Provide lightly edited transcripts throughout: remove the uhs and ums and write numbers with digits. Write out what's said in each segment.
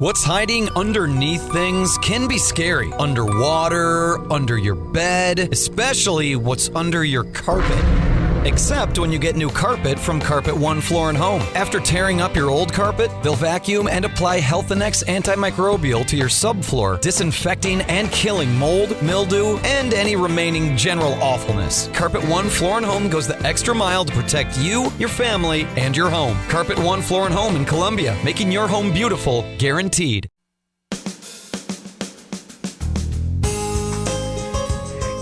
What's hiding underneath things can be scary. Underwater, under your bed, especially what's under your carpet. Except when you get new carpet from Carpet One Floor and Home. After tearing up your old carpet, they'll vacuum and apply Health Annex antimicrobial to your subfloor, disinfecting and killing mold, mildew, and any remaining general awfulness. Carpet One Floor and Home goes the extra mile to protect you, your family, and your home. Carpet One Floor and Home in Columbia, making your home beautiful, guaranteed.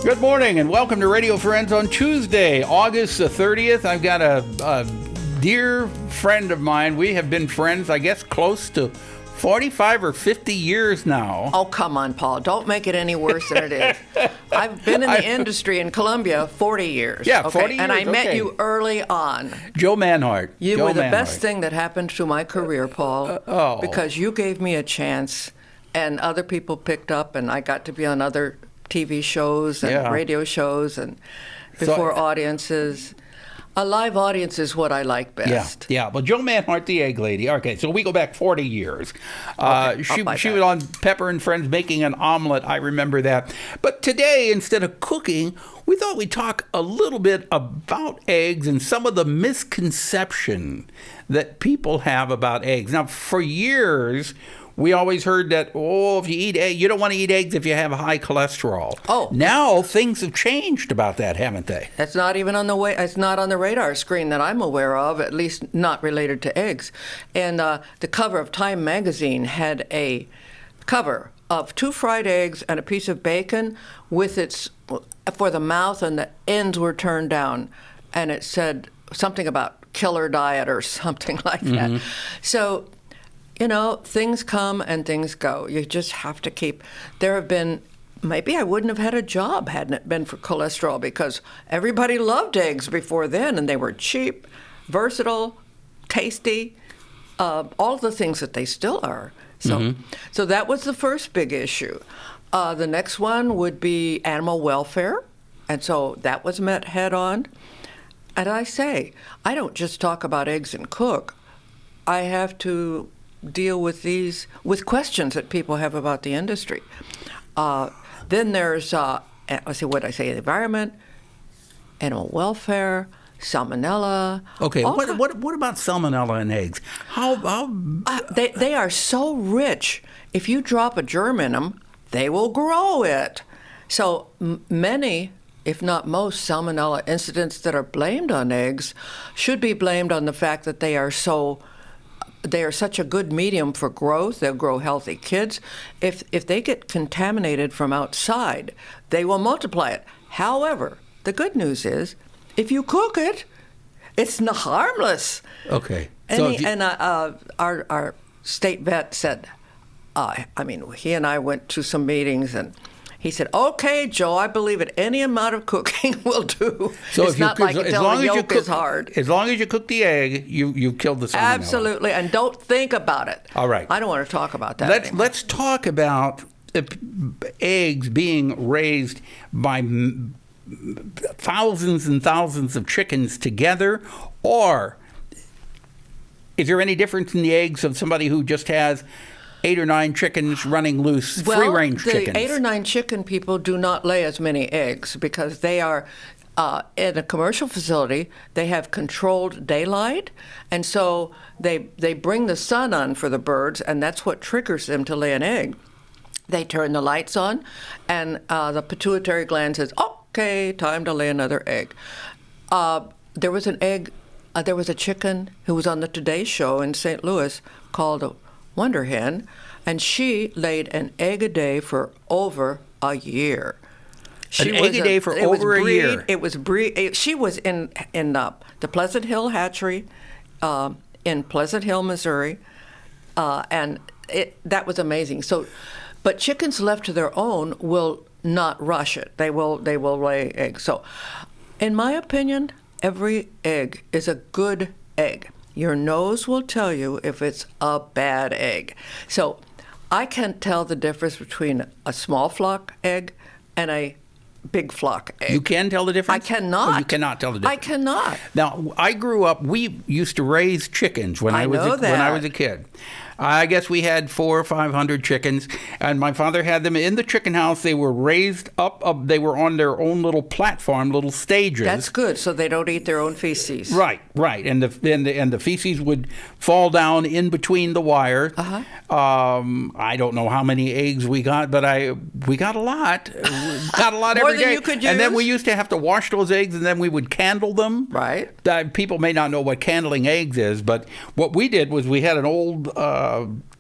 Good morning and welcome to Radio Friends on Tuesday, August the 30th. I've got a dear friend of mine. We have been friends, I guess, close to 45 or 50 years now. Oh, come on, Paul. Don't make it any worse than it is. I've been in the industry in Columbia 40 years. Yeah, 40 years. And I met you early on. JO MANHART. You were the best thing that happened to my career, Paul, because you gave me a chance and other people picked up and I got to be on other TV shows and radio shows and before audiences. A live audience is what I like best. Yeah. Well, JO MANHART, the egg lady. Okay, so we go back 40 years. She was on Pepper and Friends making an omelet. I remember that. But today, instead of cooking, we thought we'd talk a little bit about eggs and some of the misconception that people have about eggs. Now, for years, we always heard that, if you eat eggs, you don't want to eat eggs if you have high cholesterol. Oh. Now things have changed about that, haven't they? It's not even on the way. It's not on the radar screen that I'm aware of, at least not related to eggs. And the cover of Time magazine had a cover of 2 fried eggs and a piece of bacon with its for the mouth, and the ends were turned down, and it said something about killer diet or something like that. So, you know, things come and things go. You just have to keep. There have been, maybe I wouldn't have had a job hadn't it been for cholesterol, because everybody loved eggs before then, and they were cheap, versatile, tasty, all the things that they still are. So, so that was the first big issue. The next one would be animal welfare, and so that was met head on. And I say, I don't just talk about eggs and cook. I have to deal with questions that people have about the industry. Then there's, let's see, what did I say? The environment, animal welfare, salmonella. Okay, what about salmonella in eggs? They are so rich. If you drop a germ in them, they will grow it. So many, if not most, salmonella incidents that are blamed on eggs should be blamed on the fact that they are such a good medium for growth. They'll grow healthy kids. If they get contaminated from outside, they will multiply it. However, the good news is, if you cook it, it's not harmless. Okay. Our state vet said, he and I went to some meetings, and he said, "Okay, Joe, I believe it. Any amount of cooking will do." So it's not like the yolk is hard. As long as you cook the egg, you killed the salmonella. Absolutely, and don't think about it. All right. I don't want to talk about that anymore. Let's talk about eggs being raised by thousands and thousands of chickens together, or is there any difference in the eggs of somebody who just has 8 or 9 chickens running loose, free-range chickens? The 8 or 9 chicken people do not lay as many eggs because they are in a commercial facility. They have controlled daylight, and so they bring the sun on for the birds, and that's what triggers them to lay an egg. They turn the lights on, and the pituitary gland says, "Okay, time to lay another egg." There was a chicken who was on the Today Show in St. Louis called a Wonder Hen, and she laid an egg a day for over a year. An egg a day for over a year. It was she was in the Pleasant Hill Hatchery in Pleasant Hill, Missouri, and that was amazing. So, but chickens left to their own will not rush it. They will lay eggs. So, in my opinion, every egg is a good egg. Your nose will tell you if it's a bad egg. So I can't tell the difference between a small flock egg and a big flock egg. You can tell the difference? I cannot. Oh, you cannot tell the difference? I cannot. Now, I grew up, we used to raise chickens when I was a kid. I guess we had 400 or 500 chickens, and my father had them in the chicken house. They were raised up. They were on their own little platform, little stages. That's good, so they don't eat their own feces. Right, and the feces would fall down in between the wires. I don't know how many eggs we got, but we got a lot. We got a lot More every than day. you could use. And then we used to have to wash those eggs, and then we would candle them. Right. People may not know what candling eggs is, but what we did was we had an old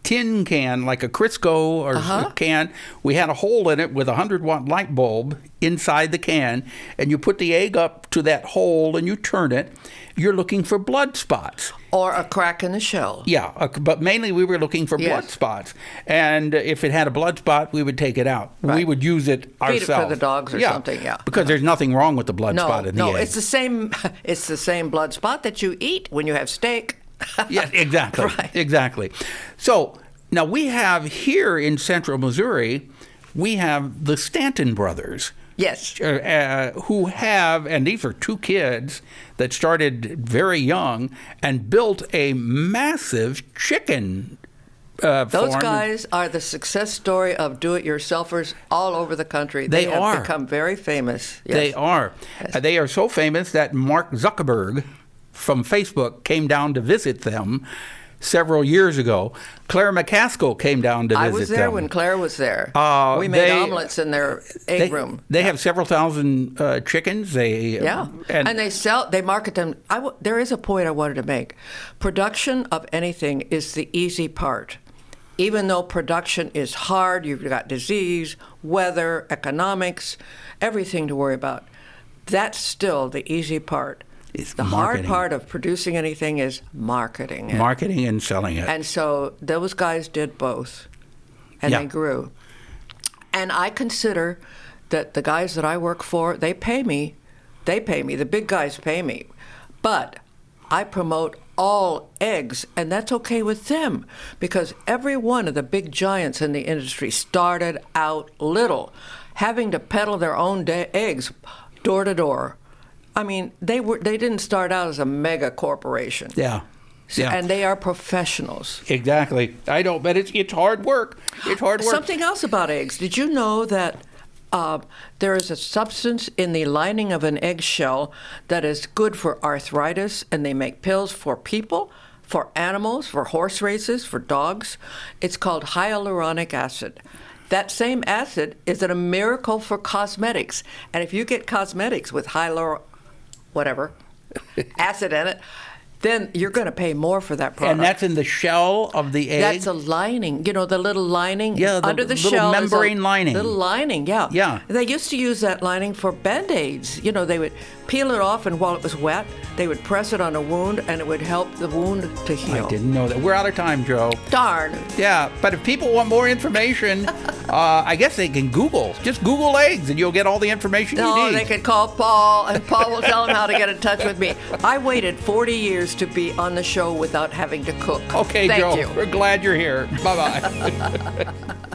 tin can, like a Crisco or can. We had a hole in it with a 100-watt light bulb inside the can, and you put the egg up to that hole and you turn it. You're looking for blood spots. Or a crack in the shell. Yeah, but mainly we were looking for blood spots. And if it had a blood spot, we would take it out. Right. We would use it ourselves. Feed it for the dogs or something, Because there's nothing wrong with the blood spot in the egg. No, it's the same blood spot that you eat when you have steak. Yeah, exactly. Right. Exactly. So now we have here in central Missouri, we have the Stanton brothers. Yes. Who have, and these are two kids that started very young and built a massive chicken Those farm. guys are the success story of do-it-yourselfers all over the country. They have are. become very famous. Yes. They are. Yes. They are so famous that Mark Zuckerberg from Facebook came down to visit them several years ago. Claire McCaskill came down to visit them. I was there when Claire was there. We made omelets in their egg room. They have several thousand chickens. And they market them. There is a point I wanted to make. Production of anything is the easy part. Even though production is hard, you've got disease, weather, economics, everything to worry about. That's still the easy part. The hard part of producing anything is marketing it. Marketing and selling it. And so those guys did both, and they grew. And I consider that the guys that I work for, they pay me. The big guys pay me. But I promote all eggs, and that's okay with them, because every one of the big giants in the industry started out little, having to peddle their own eggs door to door. I mean, they didn't start out as a mega corporation. Yeah. And they are professionals. Exactly. I know, but it's hard work. It's hard work. Something else about eggs. Did you know that there is a substance in the lining of an eggshell that is good for arthritis, and they make pills for people, for animals, for horse races, for dogs? It's called hyaluronic acid. That same acid is a miracle for cosmetics. And if you get cosmetics with acid in it, then you're going to pay more for that product. And that's in the shell of the egg? That's a lining. You know, the little lining under the little shell. membrane lining. Little lining, yeah. Yeah. They used to use that lining for Band-Aids. You know, they would peel it off, and while it was wet, they would press it on a wound, and it would help the wound to heal. I didn't know that. We're out of time, Joe. Darn. Yeah, but if people want more information, I guess they can Google. Just Google eggs, and you'll get all the information you need. No, they can call Paul, and Paul will tell them how to get in touch with me. I waited 40 years to be on the show without having to cook. Okay, Thank Joe. you. We're glad you're here. Bye-bye.